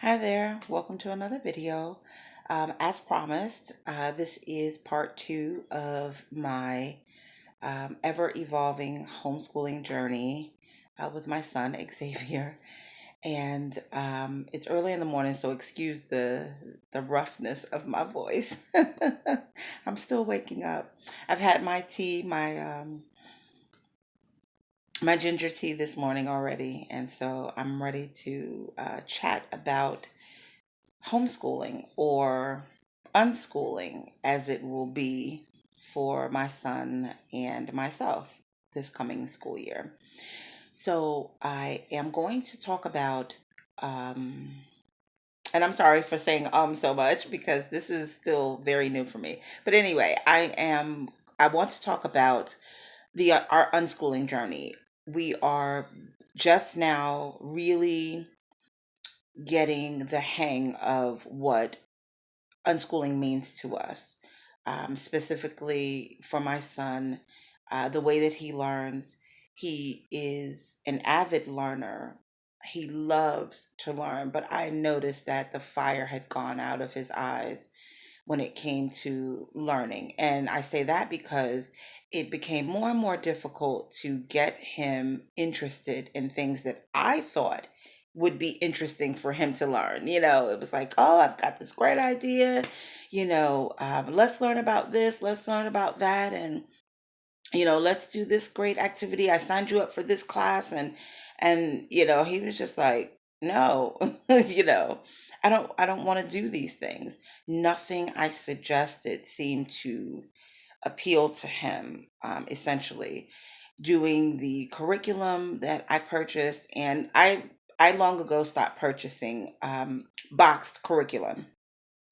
Hi there, welcome to another video. As promised, this is part two of my ever evolving homeschooling journey with my son Xavier. And it's early in the morning, so excuse the roughness of my voice. I'm still waking up. I've had my tea, my ginger tea this morning already, and so I'm ready to chat about homeschooling or unschooling as it will be for my son and myself this coming school year. So I am going to talk about, um, and I'm sorry for saying so much because this is still very new for me. But anyway, I want to talk about the our unschooling journey. We are just now really getting the hang of what unschooling means to us. Specifically for my son, the way that he learns, he is an avid learner. He loves to learn, but I noticed that the fire had gone out of his eyes when it came to learning. And I say that because it became more and more difficult to get him interested in things that I thought would be interesting for him to learn. It was like, oh, I've got this great idea. Let's learn about this, let's learn about that. And let's do this great activity. I signed you up for this class. And he was just like, no. you know I don't want to do these things. Nothing I suggested seemed to appeal to him. Essentially doing the curriculum that I purchased, and I long ago stopped purchasing boxed curriculum.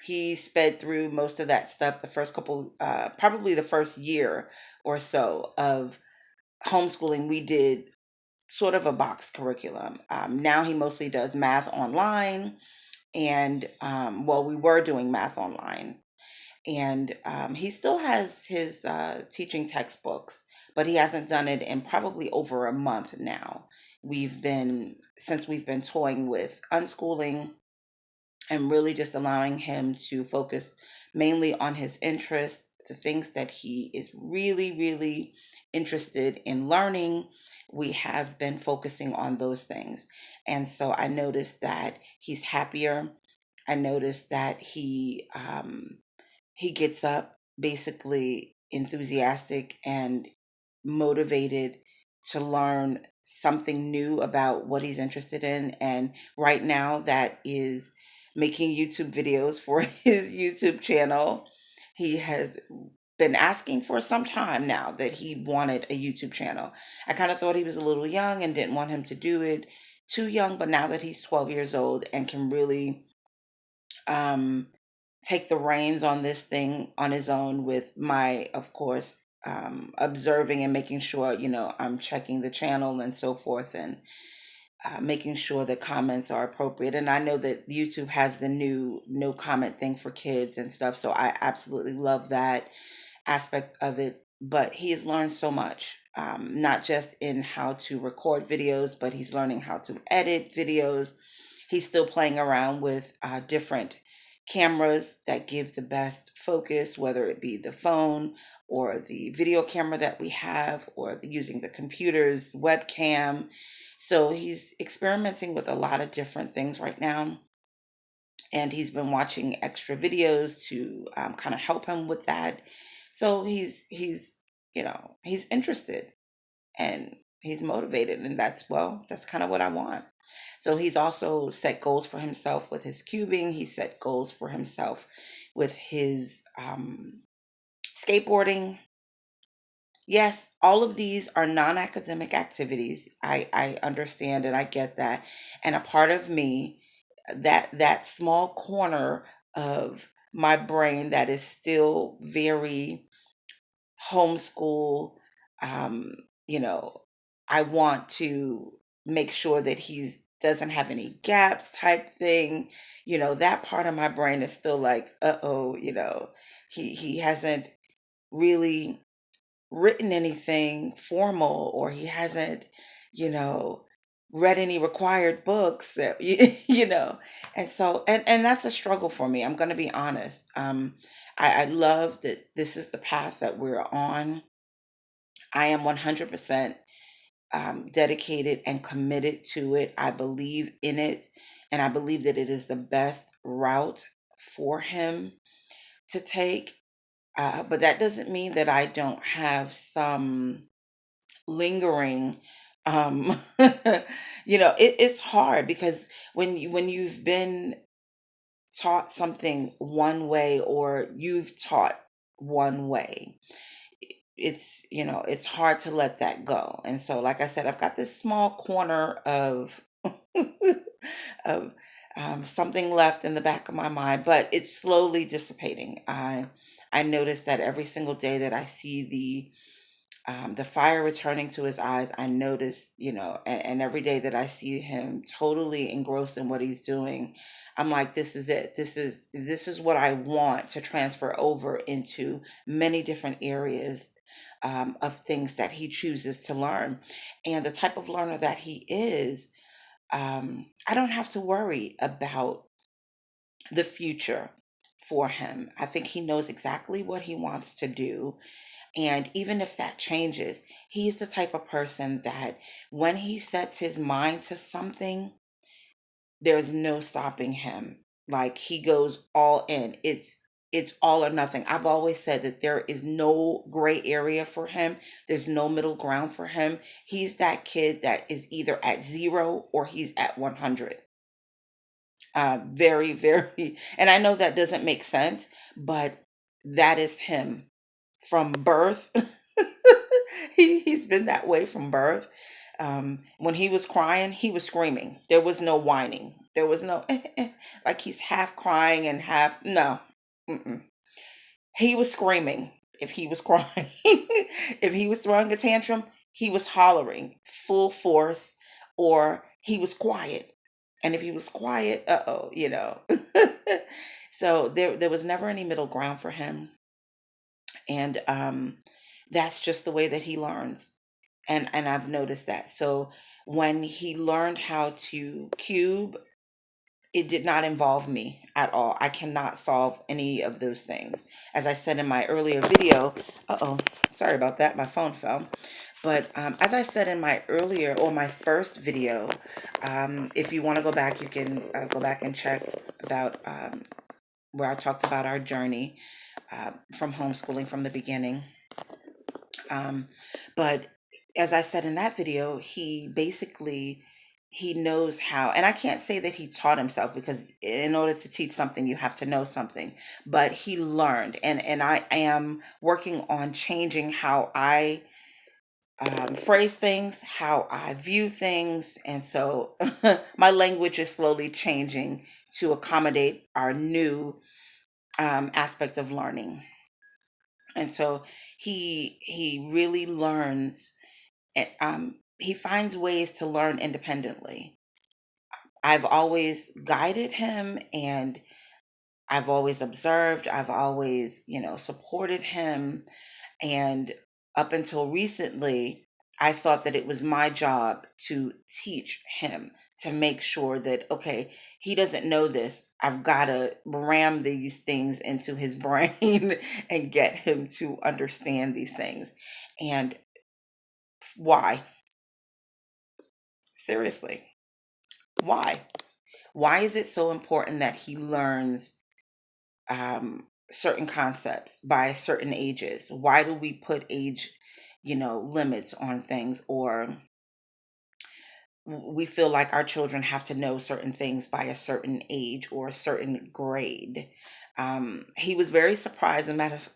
He sped through most of that stuff the first couple, probably the first year or so of homeschooling. We did sort of a box curriculum. Now he mostly does math online, and well, we were doing math online, and he still has his teaching textbooks, but he hasn't done it in probably over a month now. We've been toying with unschooling and really just allowing him to focus mainly on his interests, the things that he is really, really interested in learning. We have been focusing on those things. And so I noticed that he's happier. I noticed that he gets up basically enthusiastic and motivated to learn something new about what he's interested in. And right now, that is making YouTube videos for his YouTube channel. He has been asking for some time now that he wanted a YouTube channel. I kind of thought he was a little young and didn't want him to do it too young, but now that he's 12 years old and can really um, take the reins on this thing on his own with my, of course, observing and making sure, I'm checking the channel and so forth, and making sure the comments are appropriate. And I know that YouTube has the new no comment thing for kids and stuff. So I absolutely love that aspect of it. But he has learned so much, not just in how to record videos, but he's learning how to edit videos. He's still playing around with different cameras that give the best focus, whether it be the phone or the video camera that we have, or using the computer's webcam. So he's experimenting with a lot of different things right now. And he's been watching extra videos to kind of help him with that. So he's interested and he's motivated, and that's kind of what I want. So he's also set goals for himself with his cubing. He set goals for himself with his skateboarding. Yes, all of these are non-academic activities. I understand and I get that. And a part of me, that small corner of my brain that is still very homeschool, um, you know, I want to make sure that he's doesn't have any gaps type thing. That part of my brain is still like, uh-oh, he hasn't really written anything formal, or he hasn't, you know, read any required books, you know. And so, and that's a struggle for me. I'm going to be honest. I love that this is the path that we're on. I am 100% dedicated and committed to it. I believe in it, and I believe that it is the best route for him to take. But that doesn't mean that I don't have some lingering. Um, it's hard because when you've been taught something one way, or you've taught one way, it's hard to let that go. And so, like I said, I've got this small corner of of something left in the back of my mind, but it's slowly dissipating. I notice that every single day that I see the fire returning to his eyes. I notice, and every day that I see him totally engrossed in what he's doing, I'm like, this is it. This is what I want to transfer over into many different areas of things that he chooses to learn. And the type of learner that he is, I don't have to worry about the future for him. I think he knows exactly what he wants to do. And even if that changes, he's the type of person that when he sets his mind to something, there's no stopping him. Like, he goes all in. It's all or nothing. I've always said that there is no gray area for him. There's no middle ground for him. He's that kid that is either at 0 or he's at 100. Very, very, and I know that doesn't make sense, but that is him from birth. He's been that way from birth. When he was crying, he was screaming. There was no whining. There was no like he's half crying and half no. Mm-mm. He was screaming if he was crying. If he was throwing a tantrum, he was hollering full force, or he was quiet. And if he was quiet, uh-oh. So there was never any middle ground for him. And that's just the way that he learns. And I've noticed that. So when he learned how to cube, it did not involve me at all. I cannot solve any of those things. As I said in my earlier video, sorry about that, my phone fell. But as I said in my earlier, or my first video, if you want to go back, you can go back and check about where I talked about our journey from homeschooling from the beginning. Um, but as I said in that video, he knows how, and I can't say that he taught himself, because in order to teach something, you have to know something. But he learned, and I am working on changing how I phrase things, how I view things, and so my language is slowly changing to accommodate our new aspect of learning. And so he really learns. He finds ways to learn independently. I've always guided him, and I've always observed. I've always, supported him. And up until recently, I thought that it was my job to teach him, to make sure that, okay, he doesn't know this. I've got to ram these things into his brain and get him to understand these things. And why? Seriously, why? Why is it so important that he learns certain concepts by certain ages? Why do we put age, limits on things, or we feel like our children have to know certain things by a certain age or a certain grade? He was very surprised.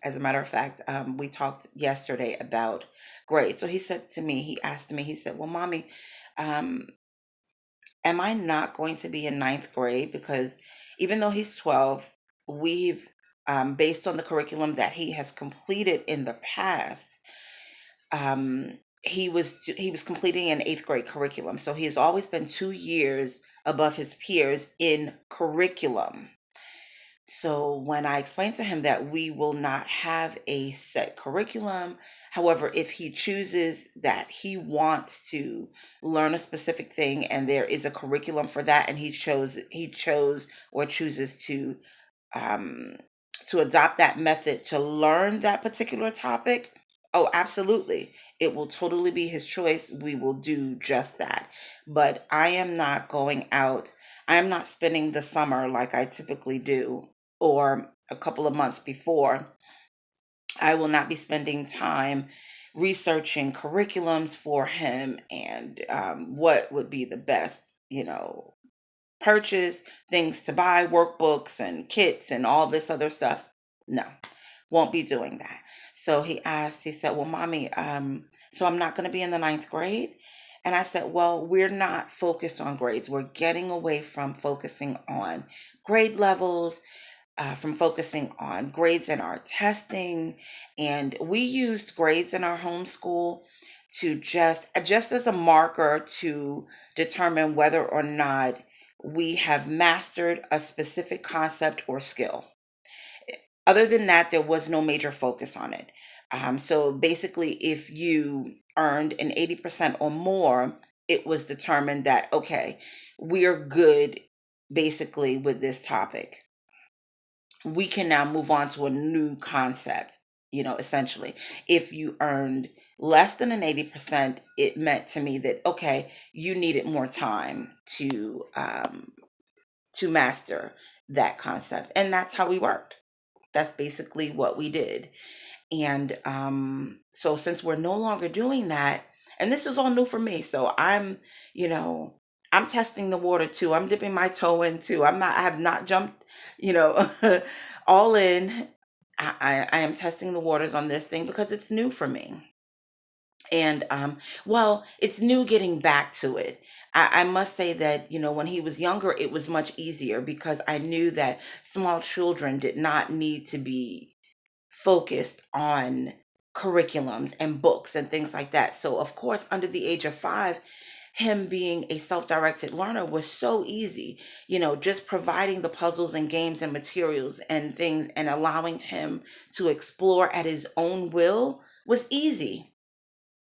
As a matter of fact, we talked yesterday about grades. So he said to me, he asked me, he said, "Well, mommy, um, am I not going to be in ninth grade?" Because even though he's 12, we've, based on the curriculum that he has completed in the past, he was completing an eighth grade curriculum. So he has always been 2 years above his peers in curriculum. So when I explained to him that we will not have a set curriculum, however, if he chooses that he wants to learn a specific thing and there is a curriculum for that, and he chose or chooses um, to adopt that method to learn that particular topic, oh, absolutely. It will totally be his choice. We will do just that. But I am not going out. I am not spending the summer like I typically do, or a couple of months before. I will not be spending time researching curriculums for him and what would be the best, purchase, things to buy, workbooks and kits and all this other stuff. No, won't be doing that. So he said, well, mommy, so I'm not going to be in the ninth grade. And I said, well, we're not focused on grades. We're getting away from focusing on grade levels, from focusing on grades in our testing. And we used grades in our homeschool to just as a marker to determine whether or not we have mastered a specific concept or skill. Other than that, there was no major focus on it. So basically, if you earned an 80% or more, it was determined that, okay, we are good basically with this topic. We can now move on to a new concept, essentially. If you earned less than an 80%, it meant to me that, okay, you needed more time to master that concept. And that's how we worked. That's basically what we did. And so since we're no longer doing that, and this is all new for me, so you know, I'm testing the water too. I'm dipping my toe in too. I have not jumped, you know, all in. I am testing the waters on this thing because it's new for me. And well, it's new getting back to it. I must say that, when he was younger, it was much easier because I knew that small children did not need to be focused on curriculums and books and things like that. So, of course, under the age of 5, him being a self-directed learner was so easy, just providing the puzzles and games and materials and things and allowing him to explore at his own will was easy.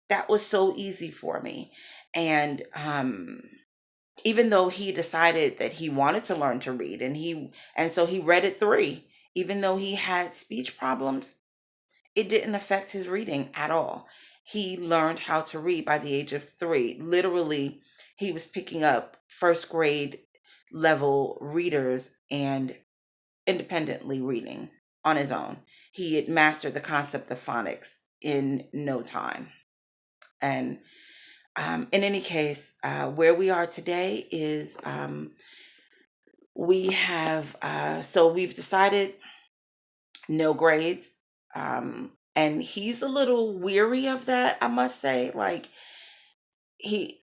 That was so easy for me. And even though he decided that he wanted to learn to read, and so he read at 3, even though he had speech problems, it didn't affect his reading at all. He learned how to read by the age of 3. Literally, he was picking up first grade level readers and independently reading on his own. He had mastered the concept of phonics in no time. And in any case, where we are today is so we've decided no grades. And he's a little weary of that, I must say. Like, he,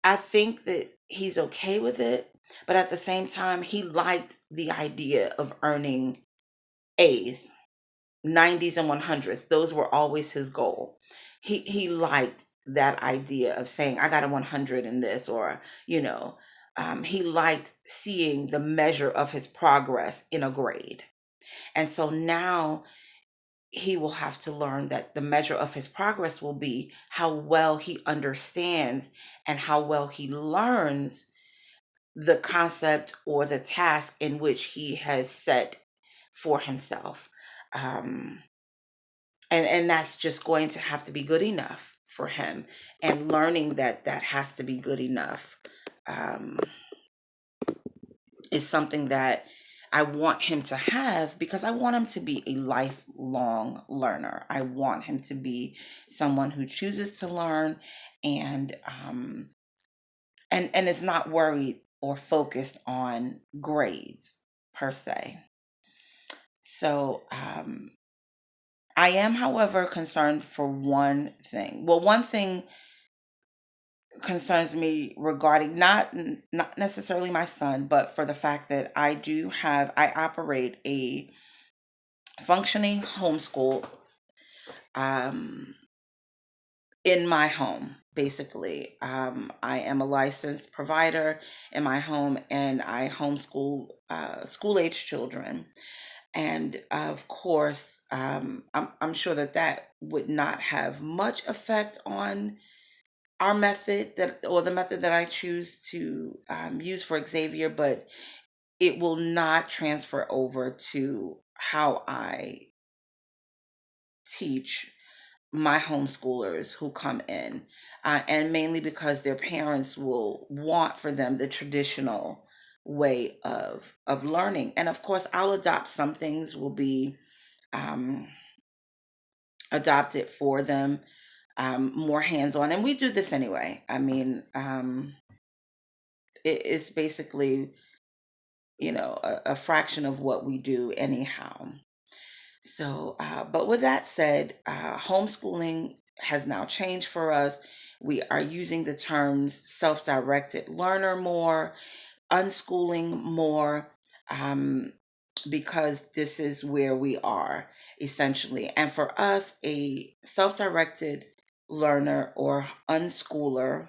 I think that he's okay with it, but at the same time, he liked the idea of earning A's, 90s and 100s. Those were always his goal. He liked that idea of saying, I got a 100 in this, or, he liked seeing the measure of his progress in a grade. And so now he will have to learn that the measure of his progress will be how well he understands and how well he learns the concept or the task in which he has set for himself. Um, and that's just going to have to be good enough for him. And learning that that has to be good enough um, is something that I want him to have, because I want him to be a lifelong learner. I want him to be someone who chooses to learn and and is not worried or focused on grades per se. So I am, however, concerned for one thing. Well, one thing concerns me regarding not necessarily my son, but for the fact that I operate a functioning homeschool um, in my home. basically. I am a licensed provider in my home, and I homeschool school age children. And of course, I'm sure that that would not have much effect on our method that, or the method that I choose to use for Xavier, but it will not transfer over to how I teach my homeschoolers who come in, and mainly because their parents will want for them the traditional way of learning. And of course, I'll adopt some things will be um, adopted for them, more hands-on, and we do this anyway. I mean, it's basically, a fraction of what we do anyhow. So, but with that said, homeschooling has now changed for us. We are using the terms self-directed learner more, unschooling more, um, because this is where we are essentially. And for us, a self-directed learner or unschooler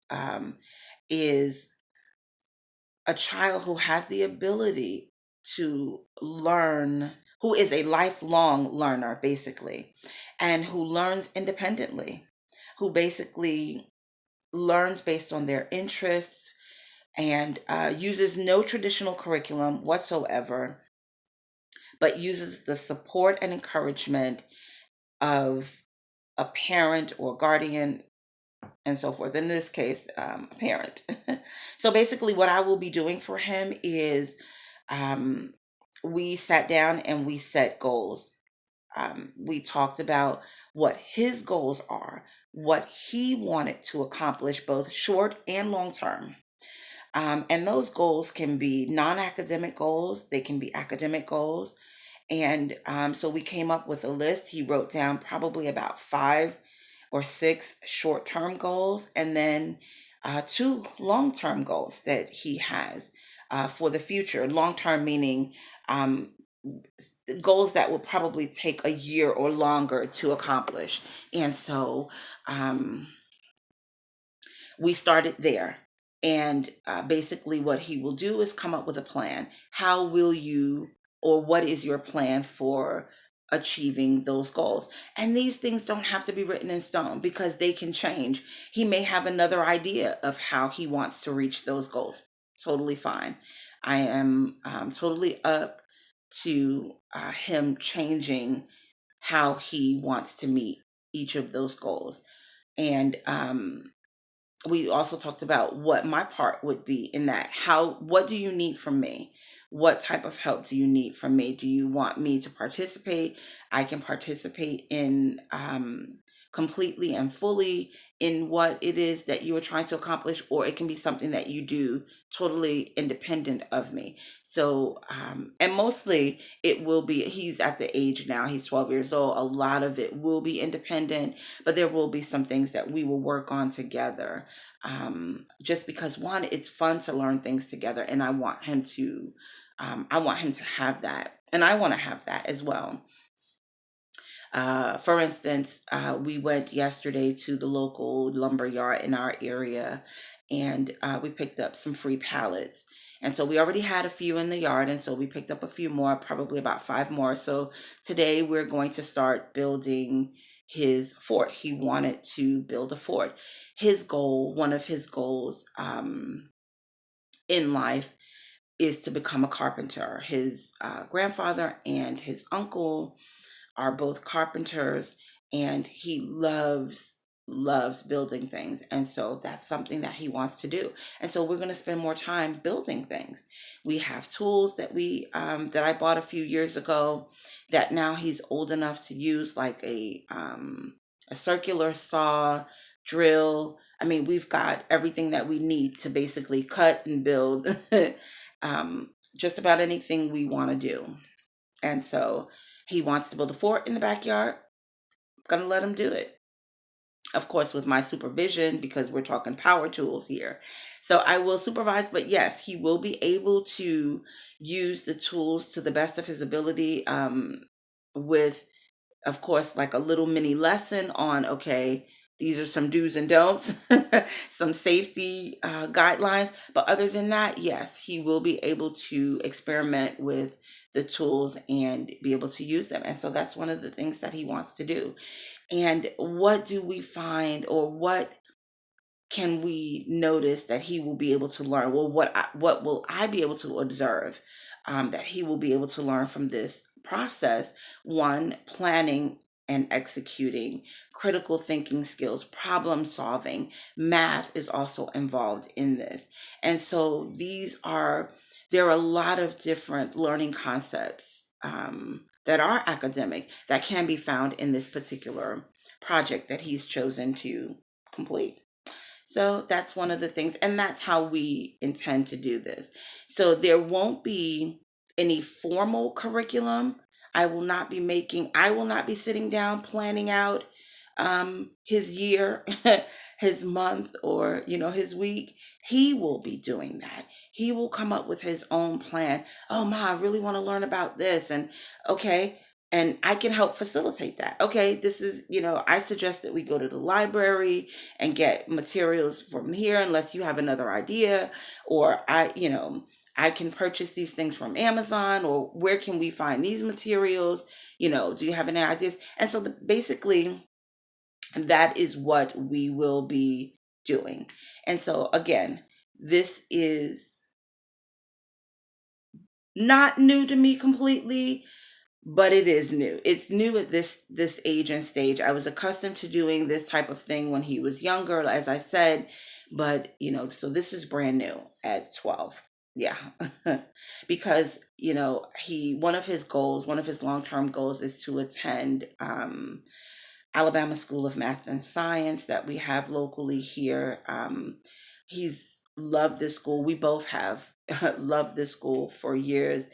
um, is a child who has the ability to learn, who is a lifelong learner, basically, and who learns independently, who basically learns based on their interests and uses no traditional curriculum whatsoever, but uses the support and encouragement of a parent or guardian and so forth. In this case, a parent. So basically, what I will be doing for him is um, we sat down and we set goals. We talked about what his goals are, what he wanted to accomplish, both short and long term. And those goals can be non academic goals, they can be academic goals. And so we came up with a list. He wrote down probably about 5 or 6 short term goals, and then 2 long term goals that he has for the future. Long term meaning um, goals that will probably take a year or longer to accomplish. And so um, we started there. And basically, what he will do is come up with a plan. How will you, or what is your plan for achieving those goals? And these things don't have to be written in stone because they can change. He may have another idea of how he wants to reach those goals. Totally fine. I am totally up to him changing how he wants to meet each of those goals. And we also talked about what my part would be in that. What do you need from me? What type of help do you need from me? Do you want me to participate? I can participate in completely and fully in what it is that you are trying to accomplish, or it can be something that you do totally independent of me. So and mostly it will be, he's at the age now, he's 12 years old, a lot of it will be independent, but there will be some things that we will work on together. Just because, one, it's fun to learn things together, and I want him to have that, and I want to have that as well. For instance, we went yesterday to the local lumber yard in our area, and we picked up some free pallets. And so we already had a few in the yard, and so we picked up a few more, probably about 5 more. So today we're going to start building his fort. He wanted to build a fort. His goal, one of his goals in life, is to become a carpenter. His grandfather and his uncle are both carpenters, and he loves building things, and so that's something that he wants to do. And so we're going to spend more time building things. We have tools that I bought a few years ago that now he's old enough to use, like a circular saw, drill. I mean, we've got everything that we need to basically cut and build just about anything we want to do. And so he wants to build a fort in the backyard. I'm going to let him do it. Of course, with my supervision, because we're talking power tools here. So I will supervise, but yes, he will be able to use the tools to the best of his ability, with, of course, like a little mini lesson on, okay, these are some do's and don'ts, some safety guidelines. But other than that, yes, he will be able to experiment with the tools and be able to use them. And so that's one of the things that he wants to do. And what do we find, or what can we notice that he will be able to learn? Well, what will I be able to observe that he will be able to learn from this process? One, planning and executing, critical thinking skills, problem solving, math is also involved in this. And so there are a lot of different learning concepts that are academic that can be found in this particular project that he's chosen to complete. So that's one of the things, and that's how we intend to do this. So there won't be any formal curriculum. I will not be sitting down planning out his year, his month, or, his week. He will be doing that. He will come up with his own plan. Oh, Ma, I really want to learn about this. And okay, and I can help facilitate that. Okay, this is, I suggest that we go to the library and get materials from here unless you have another idea, or I can purchase these things from Amazon, or where can we find these materials? Do you have any ideas? And so basically that is what we will be doing. And so again, this is not new to me completely, but it is new. It's new at this age and stage. I was accustomed to doing this type of thing when he was younger, as I said, but so this is brand new at 12. Yeah. Because one of his long-term goals is to attend Alabama School of Math and Science that we have locally here. He's loved this school. We both have loved this school for years.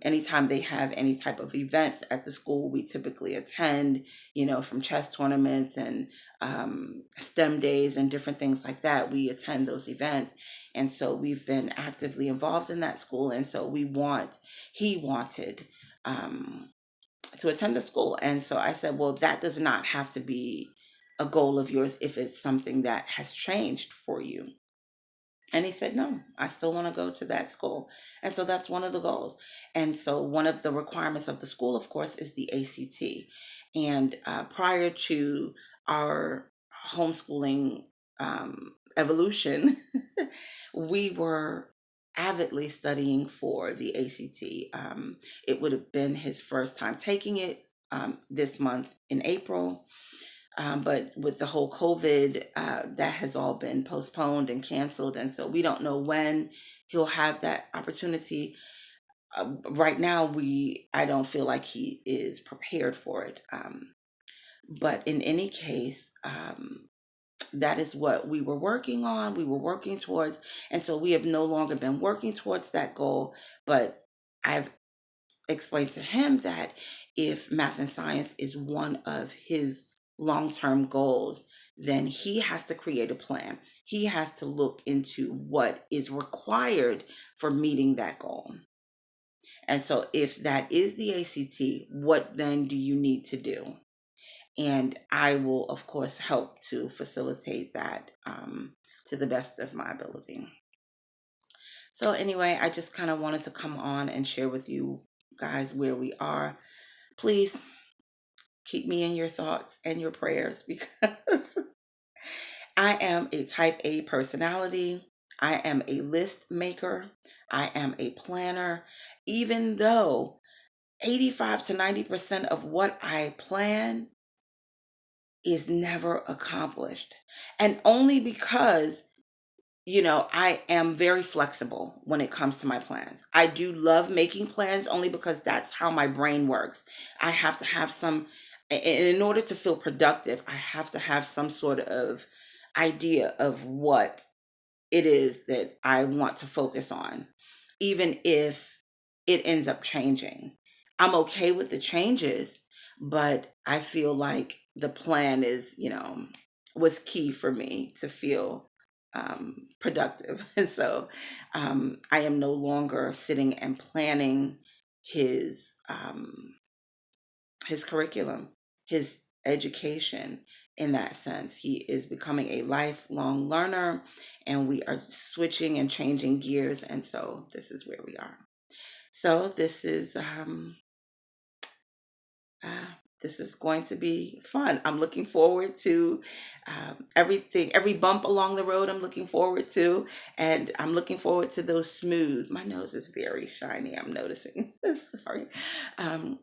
Anytime they have any type of events at the school, we typically attend, from chess tournaments and STEM days and different things like that. We attend those events. And so we've been actively involved in that school. And so he wanted, to attend the school. And so I said, well, that does not have to be a goal of yours if it's something that has changed for you. And he said, no, I still want to go to that school. And so that's one of the goals. And so one of the requirements of the school, of course, is the ACT. And prior to our homeschooling evolution, we were avidly studying for the ACT. It would have been his first time taking it this month in April. But with the whole COVID, that has all been postponed and canceled. And so we don't know when he'll have that opportunity. Right now, I don't feel like he is prepared for it. But in any case, that is what we were working on. We were working towards. And so we have no longer been working towards that goal. But I've explained to him that if math and science is one of his long-term goals, then he has to create a plan. He has to look into what is required for meeting that goal. And so if that is the ACT, what then do you need to do? And I will, of course, help to facilitate that to the best of my ability. So anyway, I just kind of wanted to come on and share with you guys where we are. Please keep me in your thoughts and your prayers because I am a type A personality. I am a list maker. I am a planner. Even though 85 to 90% of what I plan is never accomplished. And only because I am very flexible when it comes to my plans. I do love making plans only because that's how my brain works. I have to have in order to feel productive, I have to have some sort of idea of what it is that I want to focus on, even if it ends up changing. I'm okay with the changes, but I feel like the plan was key for me to feel productive. And so I am no longer sitting and planning his his curriculum, his education, in that sense. He is becoming a lifelong learner, and we are switching and changing gears. And so this is where we are. So uh, this is going to be fun. I'm looking forward to everything, every bump along the road. I'm looking forward to, and I'm looking forward to those smooth. My nose is very shiny. I'm noticing. Sorry. Um,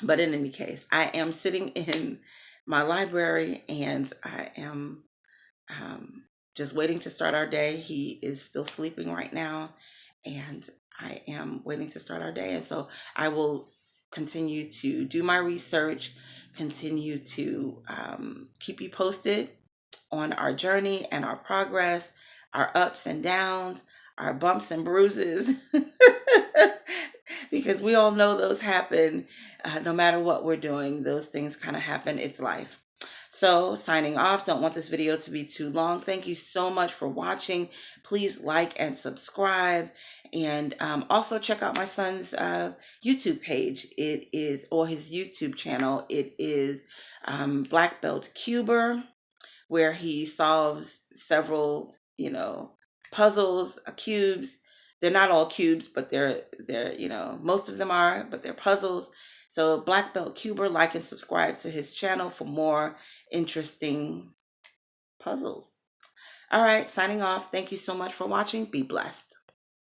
but in any case, I am sitting in my library, and I am um, just waiting to start our day. He is still sleeping right now, and I am waiting to start our day. And so I will continue to do my research, continue to keep you posted on our journey and our progress, our ups and downs, our bumps and bruises, because we all know those happen no matter what we're doing. Those things kind of happen. It's life. So, signing off. Don't want this video to be too long. Thank you so much for watching. Please like and subscribe. And also check out my son's YouTube page. It is, or his YouTube channel. It is Black Belt Cuber, where he solves several, puzzles, cubes. They're not all cubes, but they're most of them are, but they're puzzles. So Black Belt Cuber, like and subscribe to his channel for more interesting puzzles. All right, signing off. Thank you so much for watching. Be blessed.